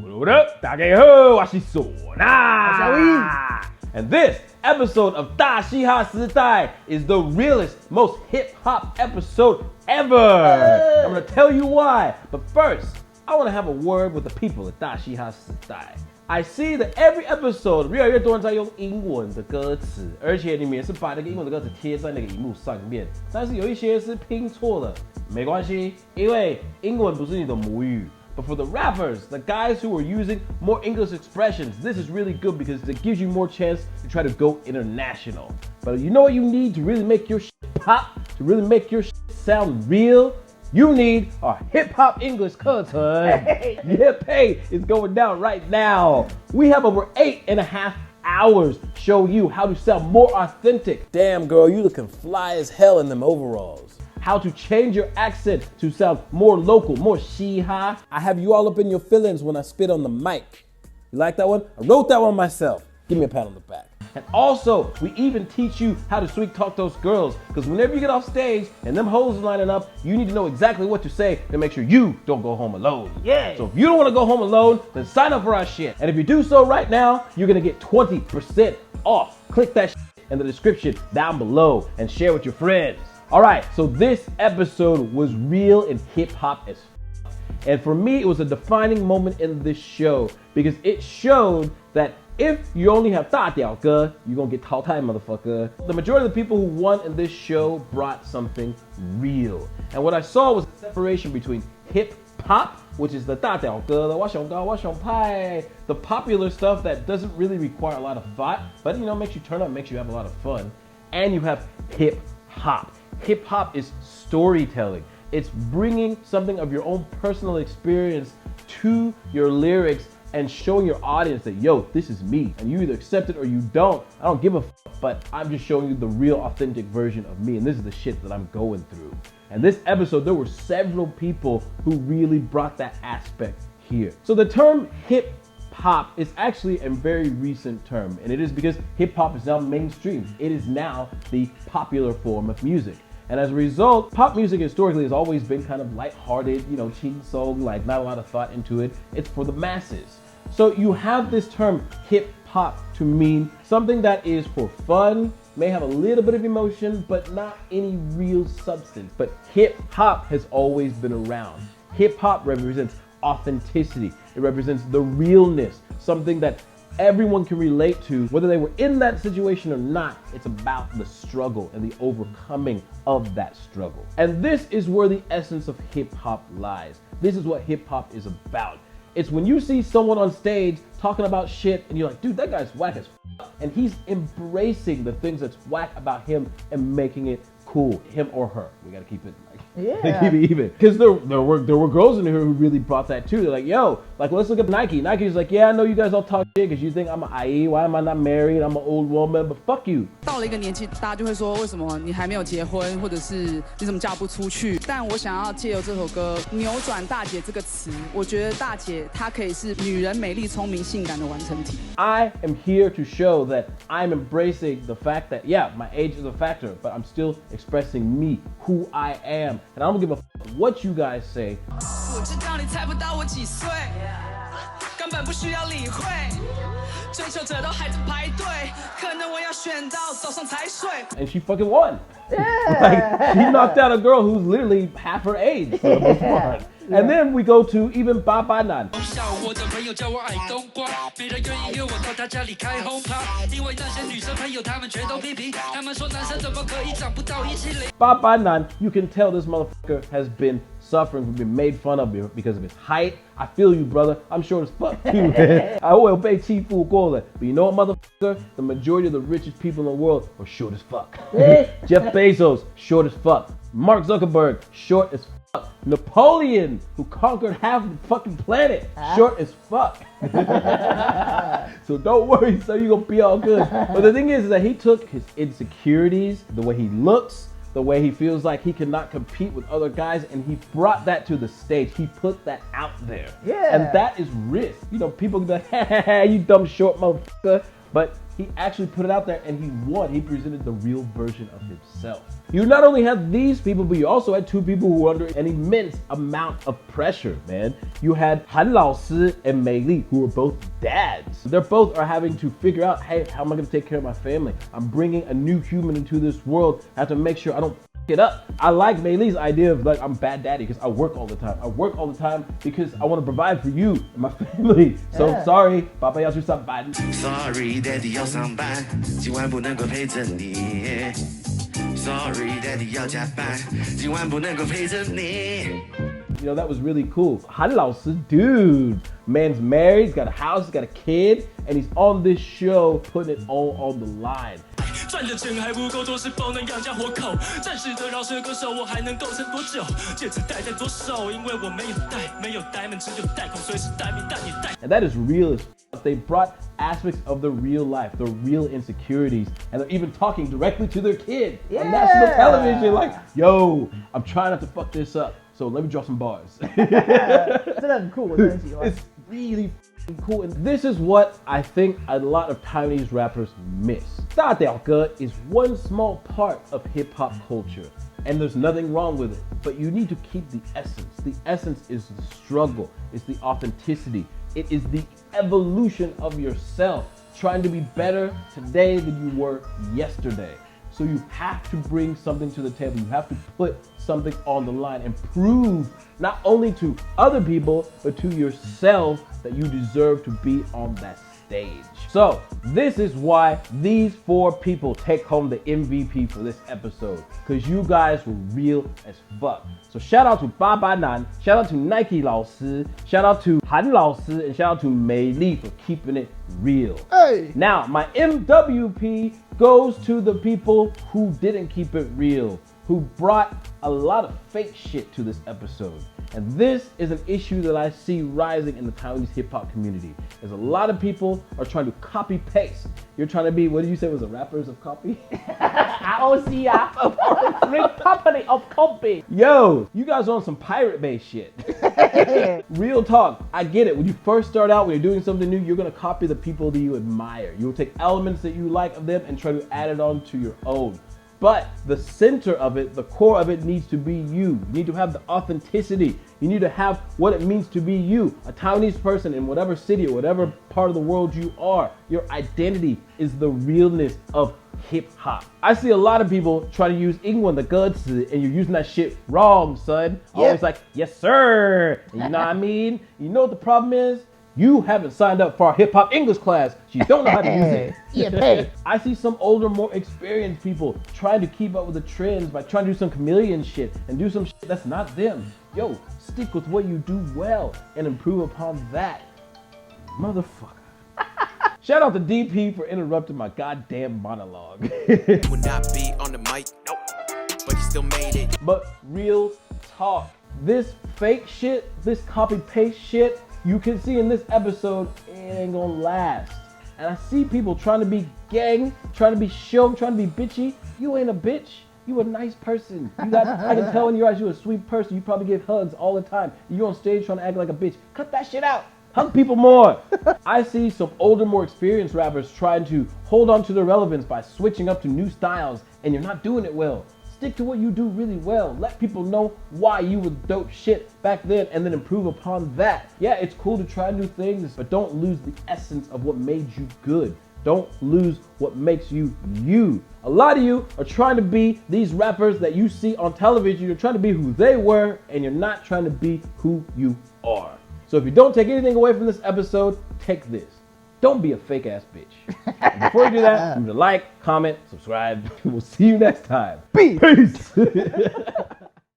What up? 大家好，我是唢呐。And this episode of 大嘻哈时代 is the realest, most hip-hop episode ever. I'm gonna tell you why. But first, I wanna have a word with the people at 大嘻哈时代. I see that every episode 越来越多人在用英文的歌词，而且你们也是把那个英文的歌词贴在那个荧幕上面，但是有一些是拼错了，没关系，因为英文不是你的母语。But for the rappers, the guys who are using more English expressions, this is really good because it gives you more chance to try to go international. But you know what you need to really make your shit pop, to really make your shit sound real? You need a hip-hop English课程. Yeah, pay is going down right now. We have over 8.5 hours to show you how to sound more authentic. Damn, girl, you looking fly as hell in them overalls. How to change your accent to sound more local, more嘻哈. I have you all up in your feelings when I spit on the mic. You like that one? I wrote that one myself. Give me a pat on the back. And also, we even teach you how to sweet talk those girls, because whenever you get off stage and them hoes are lining up, you need to know exactly what to say to make sure you don't go home alone. Yeah. So if you don't want to go home alone, then sign up for our shit. And if you do so right now, you're going to get 20% off. Click that shit in the description down below and share with your friends. Alright, so this episode was real and hip-hop as f***. And for me, it was a defining moment in this show because it showed that if you only have 大屌哥, you're gonna get 淘汰, motherfucker. The majority of the people who won in this show brought something real. And what I saw was a separation between hip-hop, which is the 大屌哥, the 我想高, 我想派, the popular stuff that doesn't really require a lot of thought, but makes you turn up, makes you have a lot of fun. And you have hip-hop. Hip-hop is storytelling. It's bringing something of your own personal experience to your lyrics and showing your audience that, yo, this is me. And you either accept it or you don't. I don't give a f***, but I'm just showing you the real authentic version of me. And this is the shit that I'm going through. And this episode, there were several people who really brought that aspect here. So the term hip-hop is actually a very recent term. And it is because hip-hop is now mainstream. It is now the popular form of music. And as a result, pop music historically has always been kind of lighthearted, ching song, like not a lot of thought into it. It's for the masses. So you have this term hip hop to mean something that is for fun, may have a little bit of emotion, but not any real substance. But hip hop has always been around. Hip hop represents authenticity. It represents the realness, something that everyone can relate to, whether they were in that situation or not. It's about the struggle and the overcoming of that struggle. And this is where the essence of hip-hop lies. This is what hip-hop is about. It's when you see someone on stage talking about shit and you're like, dude, that guy's whack as f***. And he's embracing the things that's whack about him and making it cool, him or her. We gotta keep it keep it even. Because there were girls in here who really brought that too. They're like, yo, let's look at Nike. Nike's like, yeah, I know you guys all talk shit because you think I'm an IE. Why am I not married? I'm an old woman, but fuck you. 到了一个年纪，大家就会说，为什么你还没有结婚，或者是你怎么嫁不出去？但我想要借由这首歌扭转大姐这个词。我觉得大姐她可以是女人美丽、聪明、性感的完成体。I am here to show that I'm embracing the fact that, yeah, my age is a factor, but I'm still expressing me, who I am. And I don't give a f*** what you guys say. 我知道你猜不到我几岁，根本不需要理会，追求者都还在排队，可能我要选到早上才睡。 And she fucking won. Yeah. She knocked out a girl who's literally half her age for the most part. And then we go to even 八八男. Nan, you can tell this motherfucker has been suffering from being made fun of because of his height. I feel you, brother. I'm short as fuck too, man. I will被欺负过了. But you know what, motherfucker? The majority of the richest people in the world are short as fuck. Jeff Bezos, short as fuck. Mark Zuckerberg, short as fuck. Napoleon, who conquered half the fucking planet, short as fuck. So don't worry, so you're gonna be all good. But the thing is that he took his insecurities, the way he looks, the way he feels like he cannot compete with other guys, and he brought that to the stage. He put that out there. Yeah. And that is risk. People can be like, you dumb short motherfucker. But He actually put it out there and he won. He presented the real version of himself. You not only had these people, but you also had two people who were under an immense amount of pressure, man. You had Han 老师 and Mei Li, who were both dads. They're both are having to figure out, hey, how am I going to take care of my family? I'm bringing a new human into this world. I have to make sure I don't it up. I like Mei Li's idea of like, I'm bad daddy because I work all the time. I work all the time because I want to provide for you and my family. So sorry, 爸爸要去上班. Sorry, daddy 要上班，今晚不能够陪着你。Sorry, daddy 要加班，今晚不能够陪着你。 You know, that was really cool. Han 老师, dude, man's married, he's got a house, he's got a kid, and he's on this show putting it all on the line. 赚的钱还不够，做是否能养家活口？暂时的饶舌歌手，我还能够撑多久？戒指戴在左手，因为我没有戴，没有diamond，只有带孔，随时待命，但也带。 And that is real as f. They brought aspects of the real life, the real insecurities, and they're even talking directly to their kid on national television. Like, yo, I'm trying not to fuck this up, so let me drop some bars. 真的很酷，我真的很喜欢。 It's really cool, and this is what I think a lot of Taiwanese rappers miss. 大屌哥 is one small part of hip-hop culture, and there's nothing wrong with it, but you need to keep the essence. The essence is the struggle, it's the authenticity, it is the evolution of yourself, trying to be better today than you were yesterday. So you have to bring something to the table. You have to put something on the line and prove not only to other people, but to yourself that you deserve to be on that stage. So this is why these four people take home the MVP for this episode, because you guys were real as fuck. So shout out to 八八男, shout out to Nike 老师, shout out to Han 老师, and shout out to Mei Li for keeping it real. Hey. Now, my MWP goes to the people who didn't keep it real, who brought a lot of fake shit to this episode. And this is an issue that I see rising in the Taiwanese hip-hop community. As a lot of people are trying to copy-paste. You're trying to be, what did you say was the rappers of copy? ROC, Republic of Copy. Yo, you guys are on some pirate-based shit. Real talk, I get it. When you first start out, when you're doing something new, you're gonna copy the people that you admire. You'll take elements that you like of them and try to add it on to your own. But the center of it, the core of it needs to be you. You need to have the authenticity. You need to have what it means to be you. A Taiwanese person in whatever city or whatever part of the world you are, your identity is the realness of hip hop. I see a lot of people try to use 英文的歌词 and you're using that shit wrong, son. Always like, yes sir. And you know what I mean? You know what the problem is? You haven't signed up for our hip-hop English class, so you don't know how to use it. I see some older, more experienced people trying to keep up with the trends by trying to do some chameleon shit and do some shit that's not them. Yo, stick with what you do well and improve upon that. Motherfucker. Shout out to DP for interrupting my goddamn monologue. Would not be on the mic, nope, but he still made it. But real talk, this fake shit, this copy-paste shit, you can see in this episode, it ain't gonna last. And I see people trying to be gang, trying to be show, trying to be bitchy. You ain't a bitch. You a nice person. I can tell in your eyes you're a sweet person. You probably give hugs all the time. You on stage trying to act like a bitch. Cut that shit out. Hug people more. I see some older, more experienced rappers trying to hold on to their relevance by switching up to new styles, and you're not doing it well. Stick to what you do really well. Let people know why you were dope shit back then and then improve upon that. Yeah, it's cool to try new things, but don't lose the essence of what made you good. Don't lose what makes you you. A lot of you are trying to be these rappers that you see on television. You're trying to be who they were, and you're not trying to be who you are. So if you don't take anything away from this episode, take this. Don't be a fake ass bitch. And before you do that, remember to like, comment, subscribe. We'll see you next time. Peace. Peace.